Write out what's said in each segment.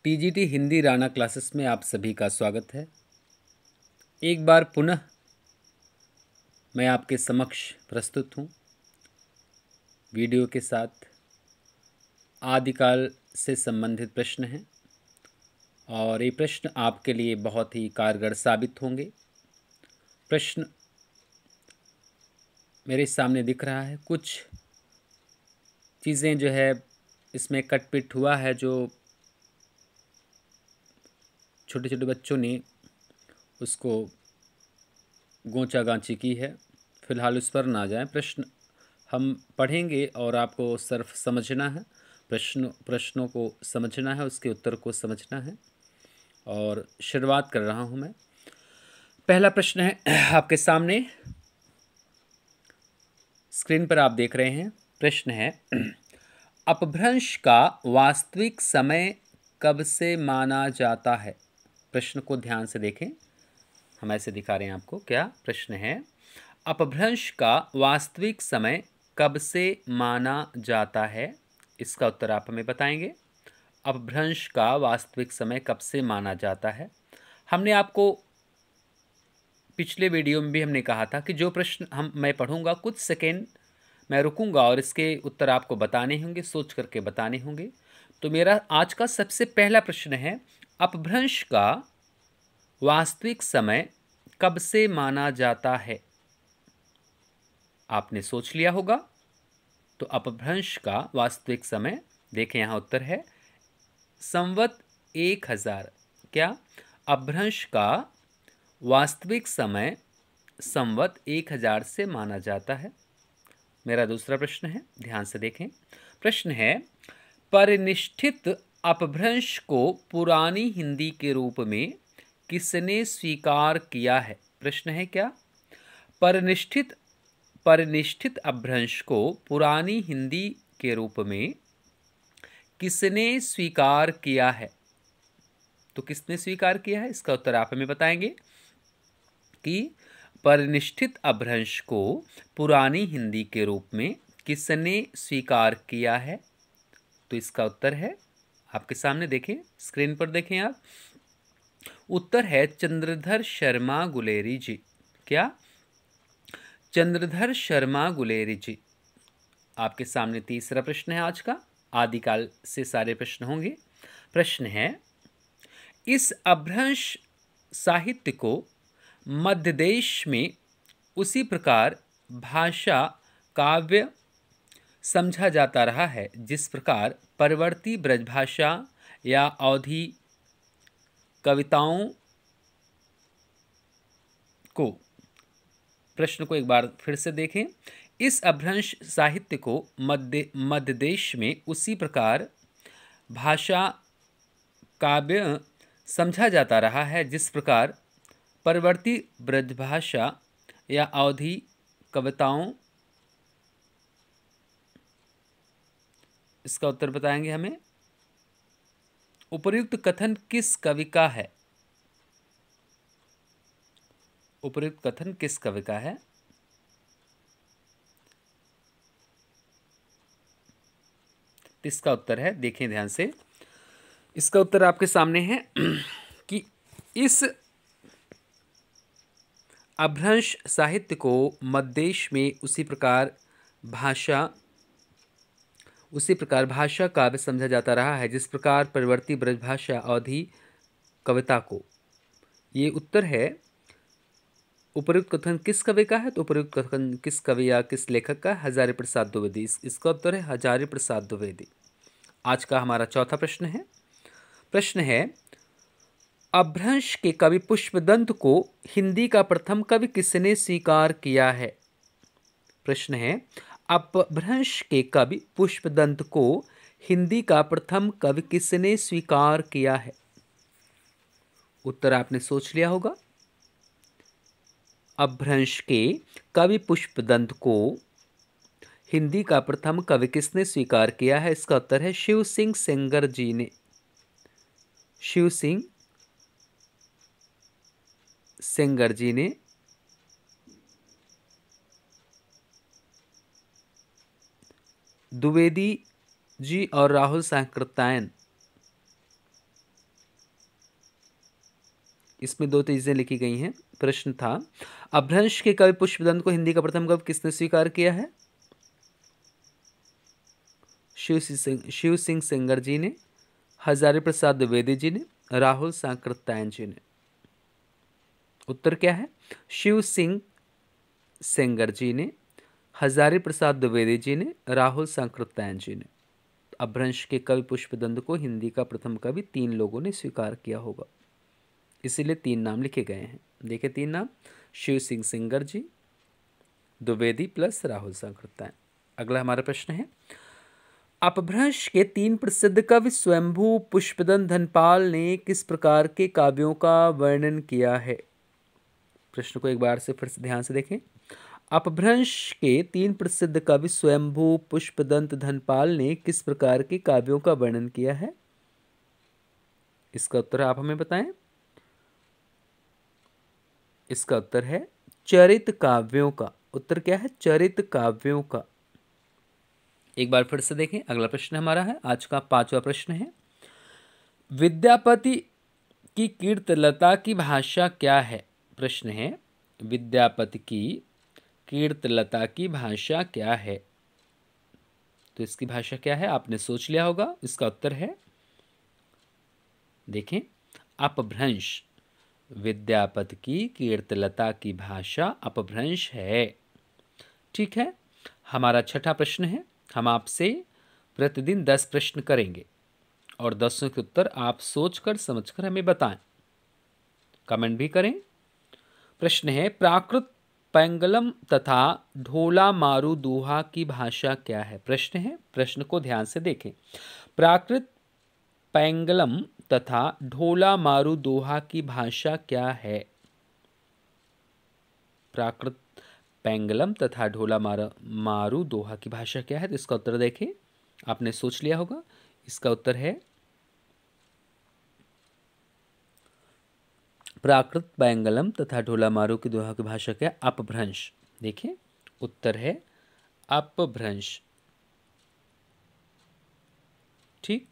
TGT Hindi Rana classes में आप सभी का स्वागत है। एक बार पुनः मैं आपके समक्ष प्रस्तुत हूँ वीडियो के साथ। आदिकाल से संबंधित प्रश्न हैं और ये प्रश्न आपके लिए बहुत ही कारगर साबित होंगे। प्रश्न मेरे सामने दिख रहा है। कुछ चीज़ें जो है इसमें कटपिट हुआ है, जो छोटे छोटे बच्चों ने उसको गोंचा गांची की है। फिलहाल उस पर ना जाएं। प्रश्न हम पढ़ेंगे और आपको सिर्फ समझना है, प्रश्नों को समझना है, उसके उत्तर को समझना है। और शुरुआत कर रहा हूं मैं। पहला प्रश्न है आपके सामने, स्क्रीन पर आप देख रहे हैं। प्रश्न है, अपभ्रंश का वास्तविक समय कब से माना जाता है? प्रश्न को ध्यान से देखें। हम ऐसे दिखा रहे हैं आपको। क्या प्रश्न है? अपभ्रंश का वास्तविक समय कब से माना जाता है? इसका उत्तर आप हमें बताएंगे। अपभ्रंश का वास्तविक समय कब से माना जाता है? हमने आपको पिछले वीडियो में भी हमने कहा था कि जो प्रश्न मैं पढ़ूंगा, कुछ सेकेंड मैं रुकूंगा और इसके उत्तर आपको बताने होंगे, सोच करके बताने होंगे। तो मेरा आज का सबसे पहला प्रश्न है, अपभ्रंश का वास्तविक समय कब से माना जाता है? आपने सोच लिया होगा। तो अपभ्रंश का वास्तविक समय देखें, यहाँ उत्तर है संवत 1000। क्या? अपभ्रंश का वास्तविक समय संवत 1000 से माना जाता है। मेरा दूसरा प्रश्न है, ध्यान से देखें। प्रश्न है, परिनिष्ठित अपभ्रंश को पुरानी हिंदी के रूप में किसने स्वीकार किया है? प्रश्न है क्या? परिनिष्ठित अपभ्रंश को पुरानी हिंदी के रूप में किसने स्वीकार किया है? तो किसने स्वीकार किया है, इसका उत्तर आप हमें बताएंगे कि परिनिष्ठित अपभ्रंश को पुरानी हिंदी के रूप में किसने स्वीकार किया है? तो इसका उत्तर है आपके सामने, देखें, स्क्रीन पर देखें आप। उत्तर है चंद्रधर शर्मा गुलेरी जी। क्या? चंद्रधर शर्मा गुलेरी जी। आपके सामने तीसरा प्रश्न है आज का। आदिकाल से सारे प्रश्न होंगे। प्रश्न है, इस अपभ्रंश साहित्य को मध्य देश में उसी प्रकार भाषा काव्य समझा जाता रहा है जिस प्रकार परवर्ती ब्रजभाषा या अवधी कविताओं को। प्रश्न को एक बार फिर से देखें। इस अपभ्रंश साहित्य को मध्य देश में उसी प्रकार भाषा काव्य समझा जाता रहा है जिस प्रकार परवर्ती ब्रजभाषा या अवधी कविताओं। इसका उत्तर बताएंगे हमें। उपर्युक्त कथन किस कवि का है? उपर्युक्त कथन किस कवि का है? इसका उत्तर है, देखें ध्यान से, इसका उत्तर आपके सामने है कि इस अपभ्रंश साहित्य को मध्य देश में उसी प्रकार भाषा काव्य समझा जाता रहा है जिस प्रकार परवर्ती ब्रजभाषा अवधी कविता को। ये उत्तर है उपर्युक्त कथन किस कवि का है? तो उपर्युक्त कथन किस कवि या किस लेखक का? हजारी प्रसाद द्विवेदी। इसका उत्तर है हजारी प्रसाद द्विवेदी। आज का हमारा चौथा प्रश्न है। प्रश्न है, अपभ्रंश के कवि पुष्पदंत को हिंदी का प्रथम कवि किसने स्वीकार किया है? प्रश्न है, अपभ्रंश के कवि पुष्पदंत को हिंदी का प्रथम कवि किसने स्वीकार किया है? उत्तर आपने सोच लिया होगा। अपभ्रंश के कवि पुष्पदंत को हिंदी का प्रथम कवि किसने स्वीकार किया है? इसका उत्तर है शिव सिंह सेंगर जी ने। शिव सिंह सेंगर जी ने द्विवेदी जी और राहुल सांकृत्यायन इसमें दो चीज़ें लिखी गई हैं। प्रश्न था, अपभ्रंश के कवि पुष्पदंत को हिंदी का प्रथम कवि किसने स्वीकार किया है? शिव सिंह सेंगर जी ने, हजारी प्रसाद द्विवेदी जी ने, राहुल सांकृत्यायन जी ने। उत्तर क्या है? शिव सिंह सेंगर जी ने, हजारी प्रसाद द्विवेदी जी ने, राहुल सांकृत्यायन जी ने। अपभ्रंश के कवि पुष्पदंत को हिंदी का प्रथम कवि 3 लोगों ने स्वीकार किया होगा, इसीलिए 3 नाम लिखे गए हैं। देखिए 3 नाम, शिव सिंह सेंगर जी, द्विवेदी प्लस राहुल सांकृत्यायन। अगला हमारा प्रश्न है, अपभ्रंश के 3 प्रसिद्ध कवि स्वयंभू, पुष्पदंत, धनपाल ने किस प्रकार के काव्यों का वर्णन किया है? प्रश्न को एक बार से फिर से ध्यान से देखें। अपभ्रंश के 3 प्रसिद्ध कवि स्वयंभू, पुष्पदंत, धनपाल ने किस प्रकार के काव्यों का वर्णन किया है? इसका उत्तर आप हमें बताएं। इसका उत्तर है चरित काव्यों का। उत्तर क्या है? चरित काव्यों का। एक बार फिर से देखें। अगला प्रश्न हमारा है, आज का 5वां प्रश्न है, विद्यापति की कीर्तलता की भाषा क्या है? प्रश्न है, विद्यापति की कीर्तलता की भाषा क्या है? तो इसकी भाषा क्या है आपने सोच लिया होगा। इसका उत्तर है, देखें, अपभ्रंश। विद्यापति की कीर्तलता की भाषा अपभ्रंश है। ठीक है, हमारा 6ठा प्रश्न है, हम आपसे प्रतिदिन 10 प्रश्न करेंगे और 10 के उत्तर आप सोचकर समझकर हमें बताएं, कमेंट भी करें। प्रश्न है, प्राकृत पैंगलम तथा ढोला मारू दोहा की भाषा क्या है? प्रश्न है, प्रश्न को ध्यान से देखें। प्राकृत पैंगलम तथा ढोला मारू दोहा की भाषा क्या है? प्राकृत पैंगलम तथा ढोला मारू दोहा की भाषा क्या है? तो इसका उत्तर देखें, आपने सोच लिया होगा। इसका उत्तर है, प्राकृत पैंगलम तथा ढोला मारू की दोहा की भाषा क्या है? अपभ्रंश। देखिए, उत्तर है अपभ्रंश। ठीक,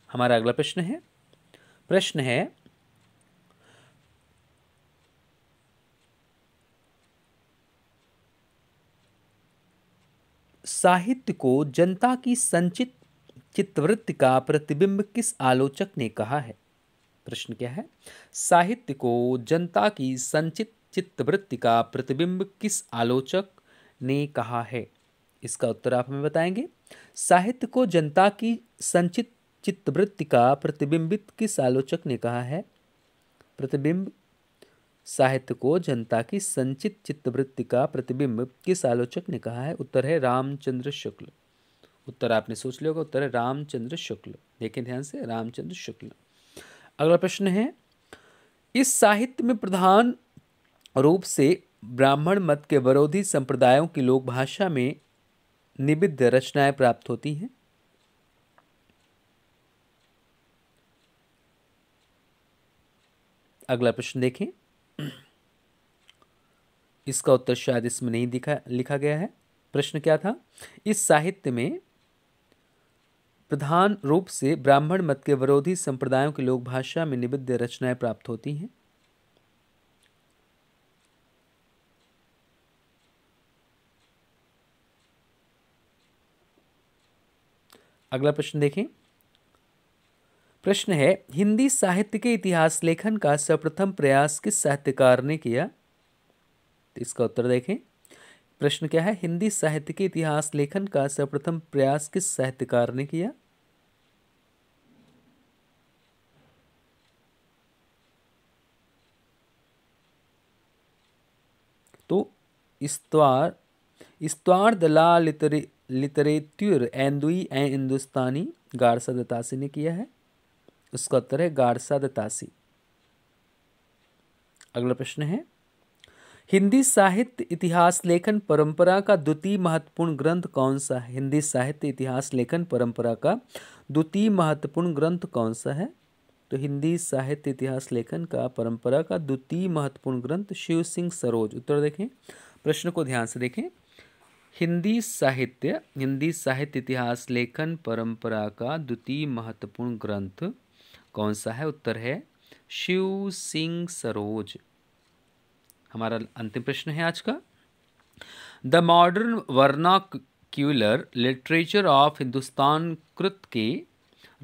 हमारा अगला प्रश्न है, प्रश्न है, साहित्य को जनता की संचित चित्तवृत्ति का प्रतिबिंब किस आलोचक ने कहा है? प्रश्न क्या है? साहित्य को जनता की संचित चित्तवृत्ति का प्रतिबिंब किस आलोचक ने कहा है? इसका उत्तर आप हमें बताएंगे। साहित्य को जनता की संचित चित्तवृत्ति का प्रतिबिंबित किस आलोचक ने कहा है? प्रतिबिंब, साहित्य को जनता की संचित चित्तवृत्ति का प्रतिबिंब किस आलोचक ने कहा है? उत्तर है रामचंद्र शुक्ल। उत्तर आपने सोच लिया होगा। उत्तर है रामचंद्र शुक्ल। देखें ध्यान से, रामचंद्र शुक्ल। अगला प्रश्न है, इस साहित्य में प्रधान रूप से ब्राह्मण मत के विरोधी संप्रदायों की लोक भाषा में निबद्ध रचनाएं प्राप्त होती हैं। अगला प्रश्न देखें, इसका उत्तर शायद इसमें नहीं लिखा गया है। प्रश्न क्या था? इस साहित्य में प्रधान रूप से ब्राह्मण मत के विरोधी संप्रदायों की लोक भाषा में निबद्ध रचनाएं प्राप्त होती हैं। अगला प्रश्न देखें। प्रश्न है, हिंदी साहित्य के इतिहास लेखन का सर्वप्रथम प्रयास किस साहित्यकार ने किया? तो इसका उत्तर देखें। प्रश्न क्या है? हिंदी साहित्य के इतिहास लेखन का सर्वप्रथम प्रयास किस साहित्यकार ने किया? तो इस्तवार दला लिटरेच्यूर एंदुई ए हिंदुस्तानी गारसा दतासी ने किया है। उसका उत्तर है गारसा दतासी। अगला प्रश्न है, हिंदी साहित्य इतिहास लेखन परंपरा का द्वितीय महत्वपूर्ण ग्रंथ कौन सा है? हिंदी साहित्य इतिहास लेखन परंपरा का द्वितीय महत्वपूर्ण ग्रंथ कौन सा है? तो हिंदी साहित्य इतिहास लेखन का परंपरा का द्वितीय महत्वपूर्ण ग्रंथ शिव सिंह सरोज। उत्तर देखें, प्रश्न को ध्यान से देखें। हिंदी साहित्य इतिहास लेखन परंपरा का द्वितीय महत्वपूर्ण ग्रंथ कौन सा है? उत्तर है शिव सिंह सरोज। हमारा अंतिम प्रश्न है आज का। The modern vernacular literature of Hindustan कृत के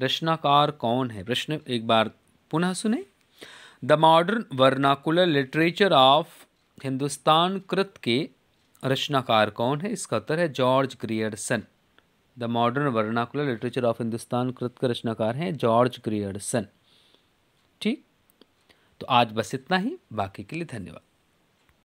रचनाकार कौन है? प्रश्न एक बार पुनः सुने। The modern vernacular literature of Hindustan कृत के रचनाकार कौन है? इसका उत्तर है George Grierson. The modern vernacular literature of Hindustan कृत के रचनाकार हैं जॉर्ज ग्रियर्सन। ठीक, तो आज बस इतना ही। बाकी के लिए धन्यवाद।